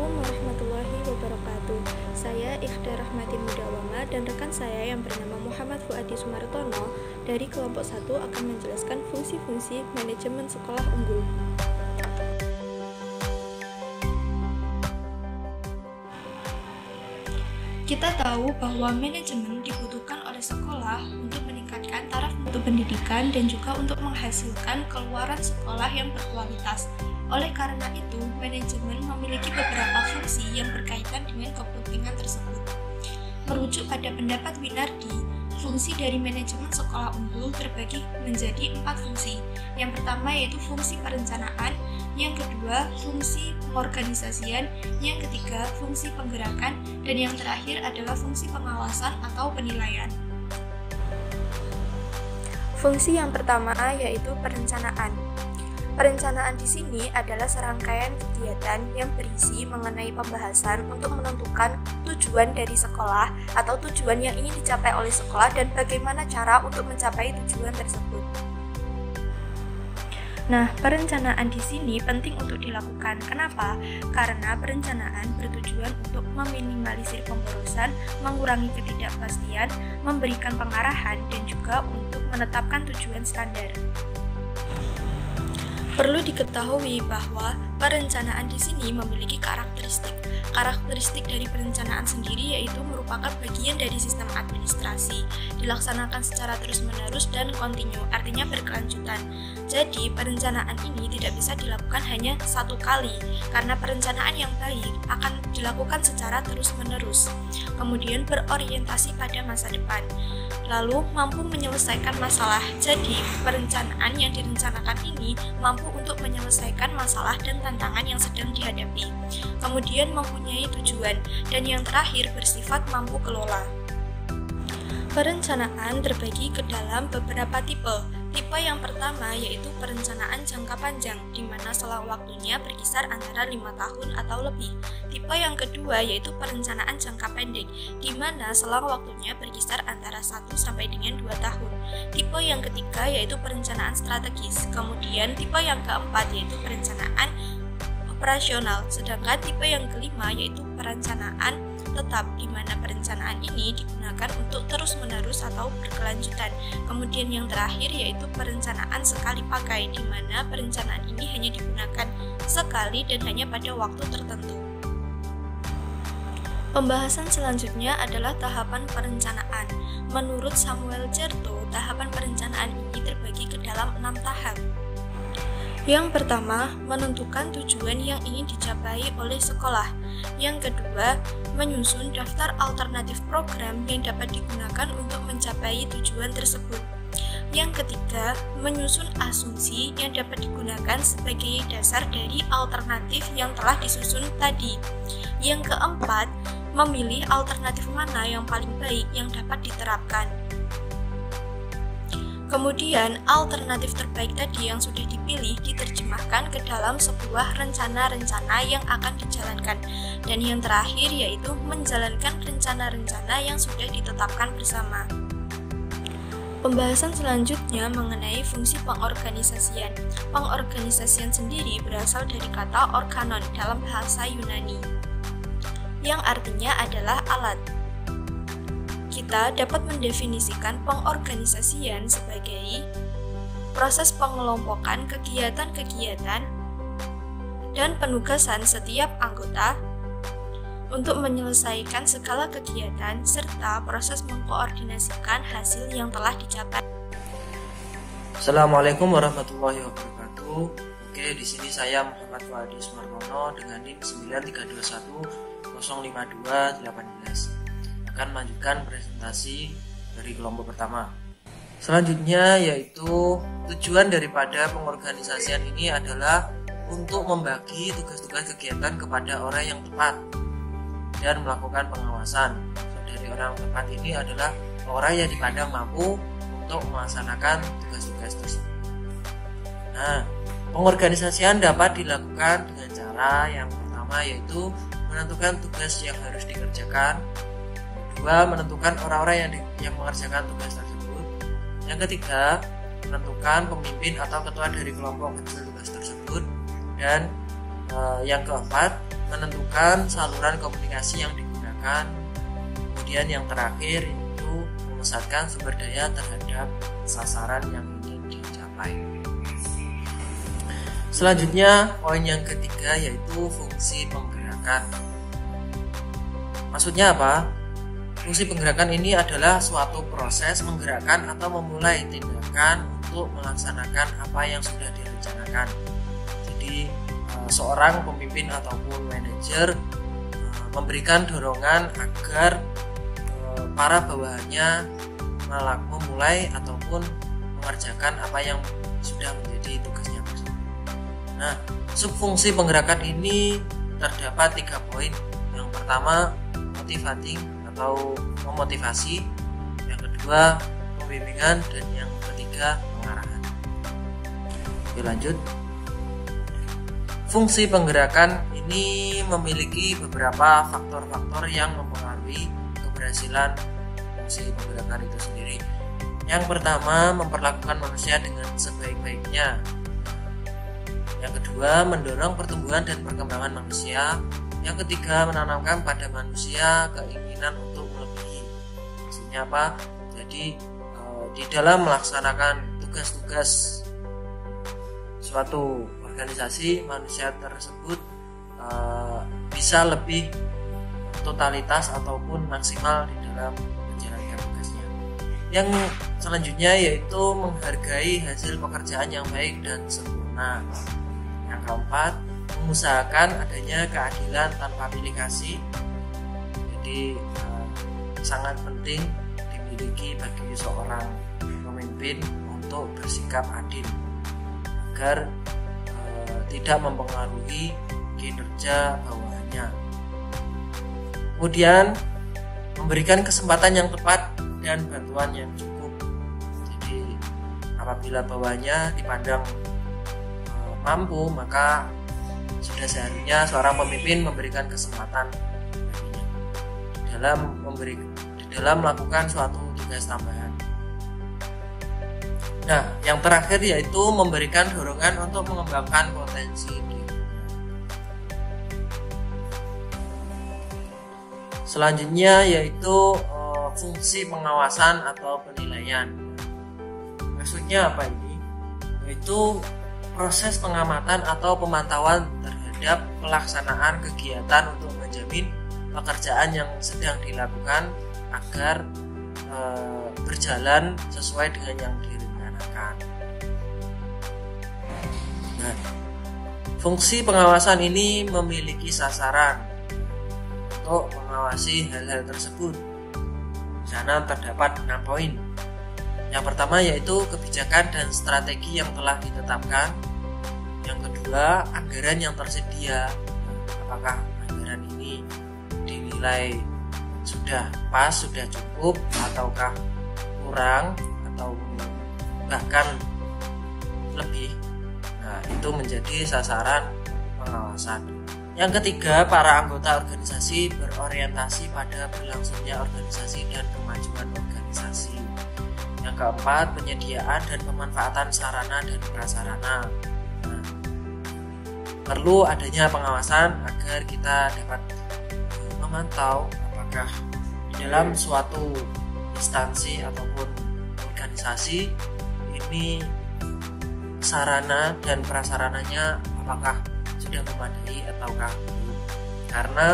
Assalamualaikum warahmatullahi wabarakatuh. Saya Ikhda Rahmatin Mudawama dan rekan saya yang bernama Muhammad Fuadi Sumartono dari kelompok 1 akan menjelaskan fungsi-fungsi manajemen sekolah unggul. Kita tahu bahwa manajemen dibutuhkan oleh sekolah untuk meningkatkan taraf mutu pendidikan dan juga untuk menghasilkan keluaran sekolah yang berkualitas. Oleh karena itu, manajemen memiliki beberapa fungsi yang berkaitan dengan kepentingan tersebut. Merujuk pada pendapat Winardi, fungsi dari manajemen sekolah unggul terbagi menjadi 4 fungsi. Yang pertama yaitu fungsi perencanaan, yang kedua fungsi pengorganisasian, yang ketiga fungsi penggerakan, dan yang terakhir adalah fungsi pengawasan atau penilaian. Fungsi yang pertama yaitu perencanaan. Perencanaan di sini adalah serangkaian kegiatan yang berisi mengenai pembahasan untuk menentukan tujuan dari sekolah atau tujuan yang ingin dicapai oleh sekolah dan bagaimana cara untuk mencapai tujuan tersebut. Nah, perencanaan di sini penting untuk dilakukan. Kenapa? Karena perencanaan bertujuan untuk meminimalisir pemborosan, mengurangi ketidakpastian, memberikan pengarahan, dan juga untuk menetapkan tujuan standar. Perlu diketahui bahwa perencanaan di sini memiliki karakteristik. Karakteristik dari perencanaan sendiri yaitu merupakan bagian dari sistem administrasi, dilaksanakan secara terus-menerus dan kontinu, artinya berkelanjutan. Jadi, perencanaan ini tidak bisa dilakukan hanya satu kali, karena perencanaan yang baik akan dilakukan secara terus-menerus. Kemudian berorientasi pada masa depan. Lalu mampu menyelesaikan masalah. Jadi, perencanaan yang direncanakan ini mampu untuk menyelesaikan masalah dan tantangan yang sedang dihadapi. Kemudian mempunyai tujuan, dan yang terakhir bersifat mampu kelola. Perencanaan terbagi ke dalam beberapa tipe. Tipe yang pertama yaitu perencanaan jangka panjang, di mana selang waktunya berkisar antara 5 tahun atau lebih. Tipe yang kedua yaitu perencanaan jangka pendek, di mana selang waktunya berkisar antara 1 sampai dengan 2 tahun. Tipe yang ketiga yaitu perencanaan strategis. Kemudian tipe yang keempat yaitu perencanaan operasional, sedangkan tipe yang kelima yaitu perencanaan tetap, di mana perencanaan ini digunakan untuk terus-menerus atau berkelanjutan. Kemudian yang terakhir yaitu perencanaan sekali pakai, di mana perencanaan ini hanya digunakan sekali dan hanya pada waktu tertentu. Pembahasan selanjutnya adalah tahapan perencanaan. Menurut Samuel Certo, tahapan perencanaan ini terbagi ke dalam 6 tahap. Yang pertama, menentukan tujuan yang ingin dicapai oleh sekolah. Yang kedua, menyusun daftar alternatif program yang dapat digunakan untuk mencapai tujuan tersebut. Yang ketiga, menyusun asumsi yang dapat digunakan sebagai dasar dari alternatif yang telah disusun tadi. Yang keempat, memilih alternatif mana yang paling baik yang dapat diterapkan. Kemudian, alternatif terbaik tadi yang sudah dipilih diterjemahkan ke dalam sebuah rencana-rencana yang akan dijalankan. Dan yang terakhir yaitu menjalankan rencana-rencana yang sudah ditetapkan bersama. Pembahasan selanjutnya mengenai fungsi pengorganisasian. Pengorganisasian sendiri berasal dari kata organon dalam bahasa Yunani, yang artinya adalah alat. Kita dapat mendefinisikan pengorganisasian sebagai proses pengelompokan kegiatan-kegiatan dan penugasan setiap anggota untuk menyelesaikan segala kegiatan serta proses mengkoordinasikan hasil yang telah dicapai. Assalamualaikum warahmatullahi wabarakatuh. Oke, di sini saya Muhammad Fuadi Sumartono dengan NIM 9321052218 akan melanjutkan presentasi dari kelompok pertama. Selanjutnya yaitu tujuan daripada pengorganisasian ini adalah untuk membagi tugas-tugas kegiatan kepada orang yang tepat dan melakukan pengawasan. Dari orang tepat ini adalah orang yang dipandang mampu untuk melaksanakan tugas-tugas tersebut. Nah, pengorganisasian dapat dilakukan dengan cara yang pertama yaitu menentukan tugas yang harus dikerjakan. Kedua, menentukan orang-orang yang mengerjakan tugas tersebut. Yang ketiga, menentukan pemimpin atau ketua dari kelompok kecil tugas tersebut. Dan yang keempat, menentukan saluran komunikasi yang digunakan. Kemudian yang terakhir itu memusatkan sumber daya terhadap sasaran yang ingin dicapai. Selanjutnya poin yang ketiga yaitu fungsi penggerakan. Maksudnya apa? Fungsi penggerakan ini adalah suatu proses menggerakkan atau memulai tindakan untuk melaksanakan apa yang sudah direncanakan. Jadi seorang pemimpin ataupun manajer memberikan dorongan agar para bawahannya memulai ataupun mengerjakan apa yang sudah menjadi tugasnya tersebut. Nah, subfungsi penggerakan ini terdapat 3 poin. Yang pertama, motivating atau memotivasi, yang kedua pembimbingan, dan yang ketiga pengarahan. Oke, lanjut. Fungsi penggerakan ini memiliki beberapa faktor-faktor yang mempengaruhi keberhasilan fungsi penggerakan itu sendiri. Yang pertama, memperlakukan manusia dengan sebaik-baiknya. Yang kedua, mendorong pertumbuhan dan perkembangan manusia. Yang ketiga, menanamkan pada manusia keinginan untuk melebihi. Maksudnya apa? Jadi di dalam melaksanakan tugas-tugas suatu organisasi, manusia tersebut bisa lebih totalitas ataupun maksimal di dalam menjalankan tugasnya. Yang selanjutnya yaitu menghargai hasil pekerjaan yang baik dan sempurna. Yang keempat, mengusahakan adanya keadilan tanpa pilih kasih. Jadi sangat penting dimiliki bagi seorang pemimpin untuk bersikap adil agar tidak mempengaruhi kinerja bawahannya. Kemudian memberikan kesempatan yang tepat dan bantuan yang cukup. Jadi apabila bawahannya dipandang mampu, maka sudah seharusnya seorang pemimpin memberikan kesempatan baginya di dalam melakukan suatu tugas tambahan. Nah, yang terakhir yaitu memberikan dorongan untuk mengembangkan potensi diri. Selanjutnya yaitu fungsi pengawasan atau penilaian. Maksudnya apa ini? Yaitu proses pengamatan atau pemantauan terhadap pelaksanaan kegiatan untuk menjamin pekerjaan yang sedang dilakukan agar berjalan sesuai dengan yang direncanakan. Nah, fungsi pengawasan ini memiliki sasaran untuk mengawasi hal-hal tersebut. Di sana terdapat 6 poin. Yang pertama yaitu kebijakan dan strategi yang telah ditetapkan. Yang kedua, anggaran yang tersedia. Apakah anggaran ini dinilai sudah pas, sudah cukup, ataukah kurang, atau bahkan lebih. Nah, itu menjadi sasaran pengawasan. Yang ketiga, para anggota organisasi berorientasi pada berlangsungnya organisasi dan kemajuan organisasi. Yang keempat, penyediaan dan pemanfaatan sarana dan prasarana. Nah, perlu adanya pengawasan agar kita dapat memantau apakah di dalam suatu instansi ataupun organisasi ini sarana dan prasarananya apakah sudah memadai ataukah belum. Karena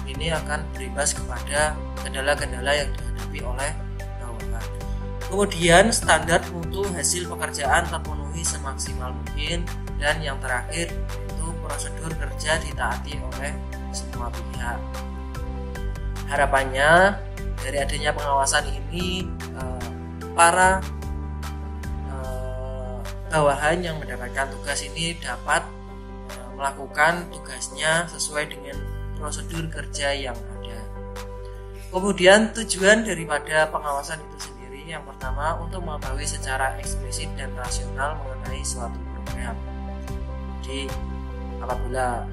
ini akan berimbas kepada kendala-kendala yang dihadapi oleh bawahan. Kemudian standar mutu hasil pekerjaan terpenuhi semaksimal mungkin, dan yang terakhir itu prosedur kerja ditaati oleh semua pihak. Harapannya dari adanya pengawasan ini para bawahan yang mendapatkan tugas ini dapat melakukan tugasnya sesuai dengan prosedur kerja yang ada. Kemudian tujuan daripada pengawasan itu sendiri yang pertama untuk mengetahui secara eksplisit dan rasional mengenai suatu program. Jadi apabila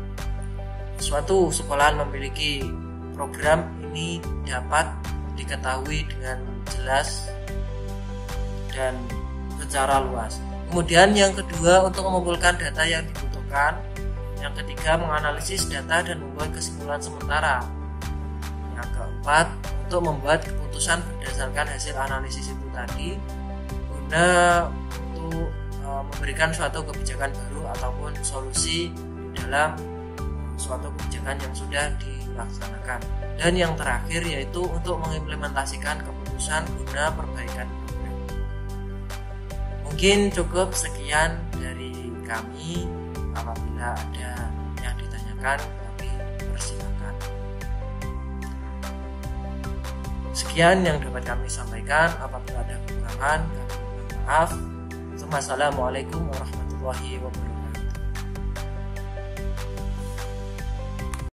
suatu sekolahan memiliki program ini dapat diketahui dengan jelas dan secara luas. Kemudian yang kedua untuk mengumpulkan data yang dibutuhkan. Yang ketiga, menganalisis data dan membuat kesimpulan sementara. Yang keempat, untuk membuat keputusan berdasarkan hasil analisis itu tadi guna untuk memberikan suatu kebijakan baru ataupun solusi dalam suatu kebijakan yang sudah dilaksanakan. Dan yang terakhir yaitu untuk mengimplementasikan keputusan guna perbaikan program. Mungkin cukup sekian dari kami. Apabila ada yang ditanyakan, kami persilakan. Sekian yang dapat kami sampaikan. Apabila ada kekurangan, kami mohon maaf. Wassalamualaikum warahmatullahi wabarakatuh.